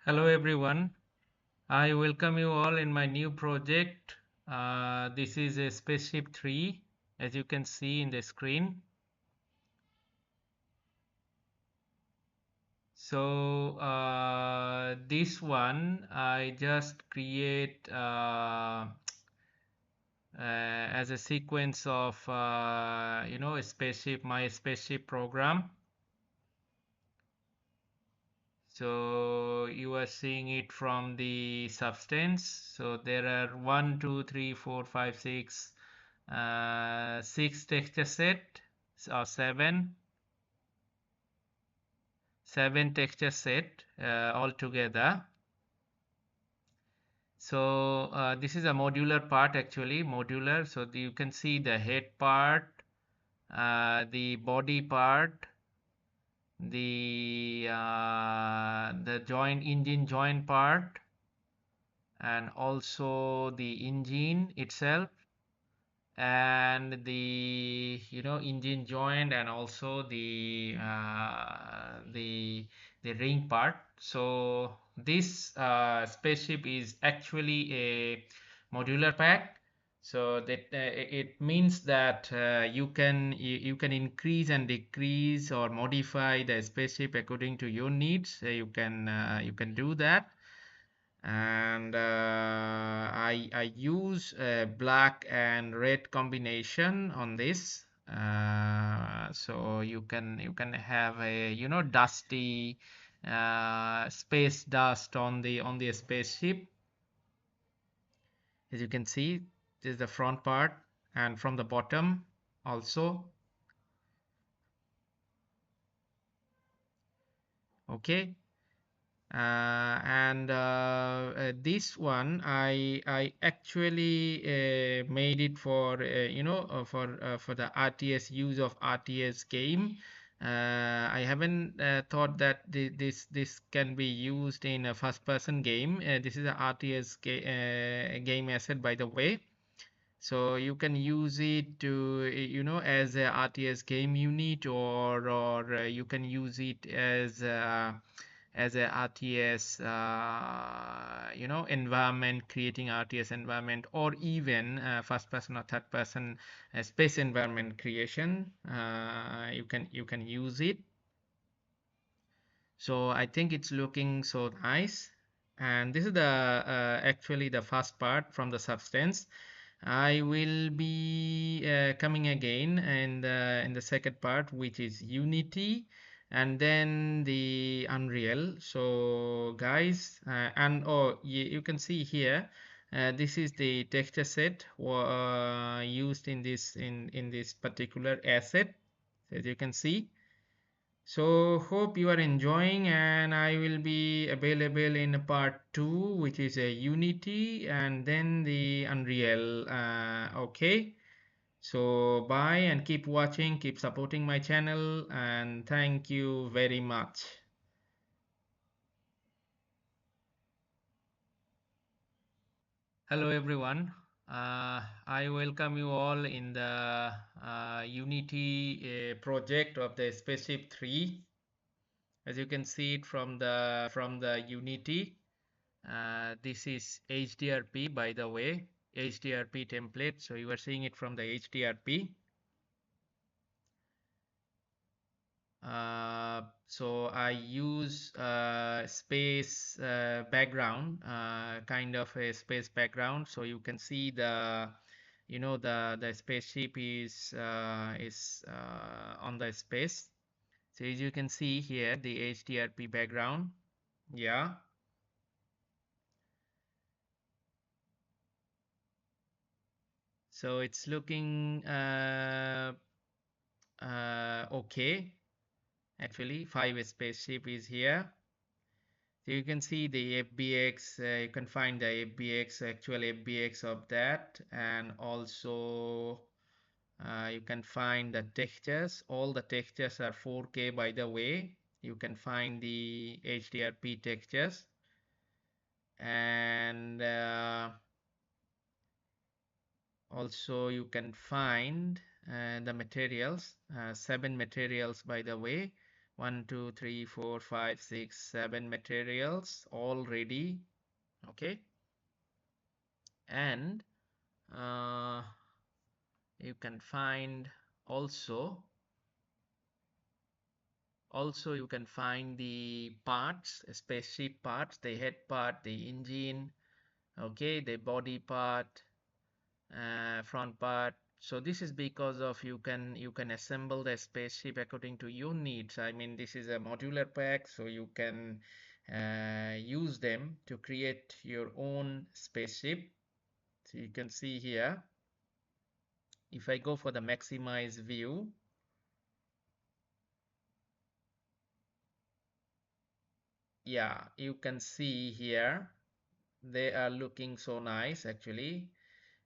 Hello everyone, I welcome you all in my new project. This is a Spaceship 3 as you can see in the screen. So this one I just create as a sequence of a spaceship, my spaceship program. So you are seeing it from the substance. So there are 1, 2, 3, 4, 5, 6, 6 texture set or 7 texture set altogether. So this is a modular part, actually modular. So you can see the head part, the body part, the joint engine joint part, and also the engine itself, and the engine joint, and also the ring part. So this spaceship is actually a modular pack. So that it means that you can increase and decrease or modify the spaceship according to your needs. You can do that. And I use black and red combination on this. So you can have a dusty space dust on the spaceship. As you can see, this is the front part, and from the bottom also. Okay. And this one I actually made it for for the RTS, use of RTS game. I haven't thought that this can be used in a first person game. This is a RTS game asset, by the way. So you can use it to as a RTS game unit, or you can use it as a RTS environment, creating RTS environment, or even first person or third person space environment creation. You can use it. So I think it's looking so nice. And this is the actually the first part from the substance. I will be coming again in the second part, which is Unity, and then the Unreal. So guys, and oh, you can see here, this is the texture set used in this particular asset, as you can see. So hope you are enjoying, and I will be available in part 2, which is a Unity, and then the Unreal. Okay, so bye, and keep watching, keep supporting my channel, and thank you very much. Hello everyone. I welcome you all in the Unity project of the Spaceship 3. As you can see it from the Unity. This is HDRP, by the way, HDRP template. So you are seeing it from the HDRP. So I use space background, kind of a space background. So you can see the spaceship is on the space. So as you can see here, the HDRP background. Yeah. So it's looking okay. Actually, 5 spaceship is here. So you can see the FBX, you can find the FBX, actual FBX of that, and also you can find the textures. All the textures are 4K, by the way. You can find the HDRP textures, and also you can find the materials, 7 materials, by the way. one, two, three, four, five, six, 7 materials all ready. Okay, and uh, you can find also you can find the parts, spaceship parts, the head part, the engine, okay, the body part, front part. So this is because of you can assemble the spaceship according to your needs. I mean, this is a modular pack, so you can use them to create your own spaceship. So you can see here, if I go for the maximize view, yeah, you can see here they are looking so nice actually.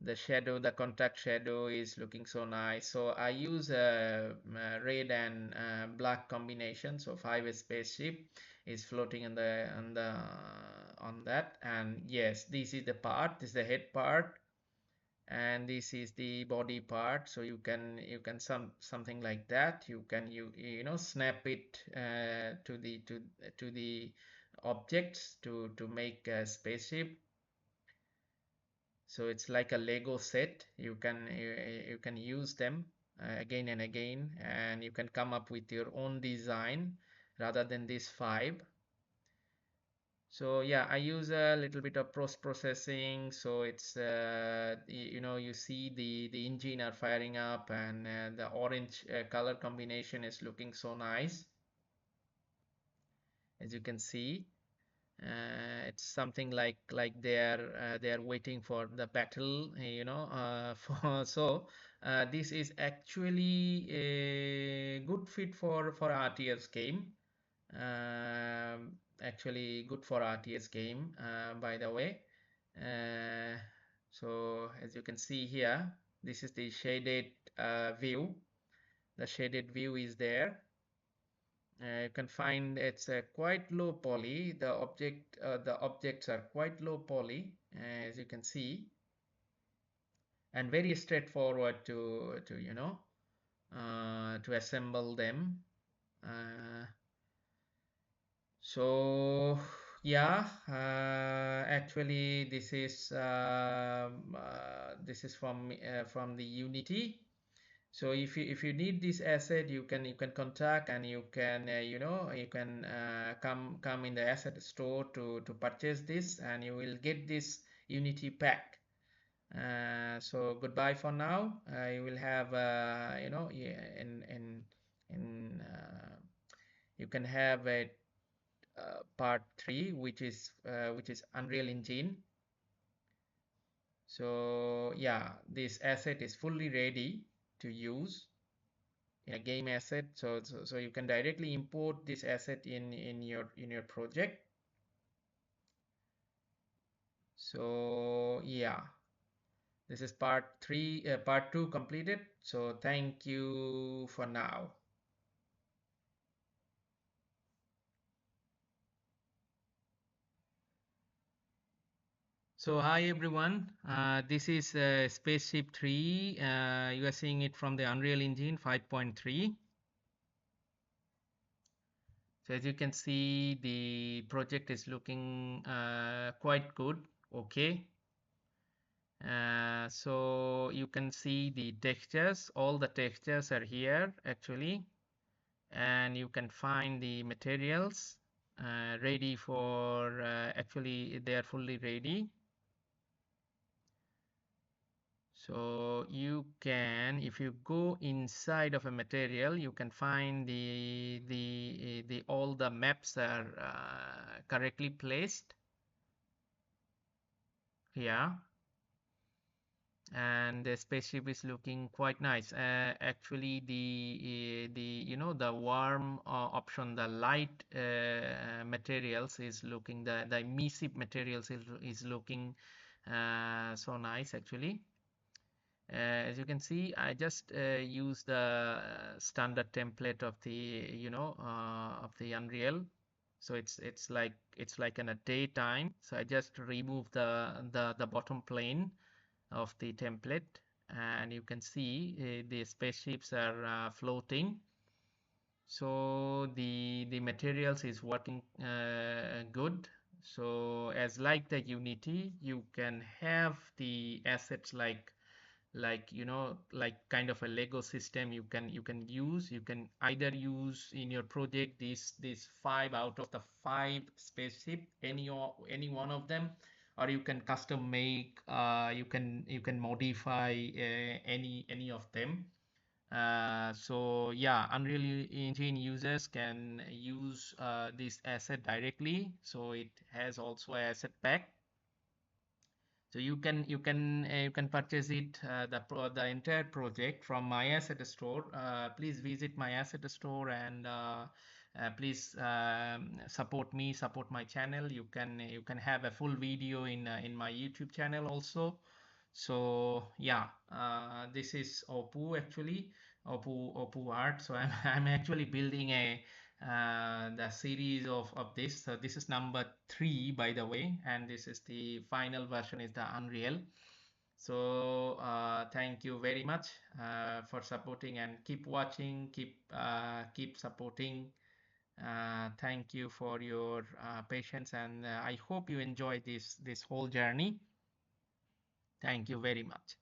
The shadow, the contact shadow is looking so nice. So I use a red and black combination. So 5 spaceship is floating on that. And yes, this is the part. This is the head part, and this is the body part. So you can something like that. You snap it to the objects to make a spaceship. So it's like a Lego set. You can use them again and again, and you can come up with your own design rather than these 5. So yeah, I use a little bit of post processing. So it's you see the engine are firing up, and the orange color combination is looking so nice, as you can see. It's something like they are waiting for the battle, for so this is actually a good fit for RTS game. Actually good for RTS game, by the way. So as you can see here, this is the shaded view. The shaded view is there. You can find it's quite low poly. The objects are quite low poly, as you can see, and very straightforward to assemble them. So yeah, actually this is from the Unity. So if you need this asset, you can contact, and you can come in the asset store to purchase this, and you will get this Unity pack. So goodbye for now. You will have yeah, you can have a part 3, which is Unreal Engine. So yeah, this asset is fully ready to use in a game asset. So you can directly import this asset in your project. So yeah, this is part 2 completed. So thank you for now. So hi everyone, this is Spaceship 3. You are seeing it from the Unreal Engine 5.3. So as you can see, the project is looking quite good. Okay. So you can see the textures. All the textures are here actually, and you can find the materials ready for actually they are fully ready. So you can, if you go inside of a material, you can find the all the maps are correctly placed here, and the spaceship is looking quite nice. Actually, the warm option, the light materials is looking the emissive materials is looking so nice actually. As you can see, I just use the standard template of the Unreal. So it's like in a daytime. So I just remove the bottom plane of the template, and you can see the spaceships are floating. So the materials is working good. So as like the Unity, you can have the assets like like kind of a Lego system. You can either use in your project these 5 out of the 5 spaceship, any one of them, or you can custom make, you can modify any of them. So yeah, Unreal Engine users can use this asset directly. So it has also a asset pack. So you can purchase it, the entire project from my asset store. Please visit my asset store, and please support me, support my channel. You can have a full video in my YouTube channel also. So yeah, this is Oppo actually, Oppo art. So I'm I'm actually building a the series of this. So this is number 3, by the way, and this is the final version is the Unreal. So thank you very much for supporting, and keep watching, keep supporting. Thank you for your patience, and I hope you enjoy this whole journey. Thank you very much.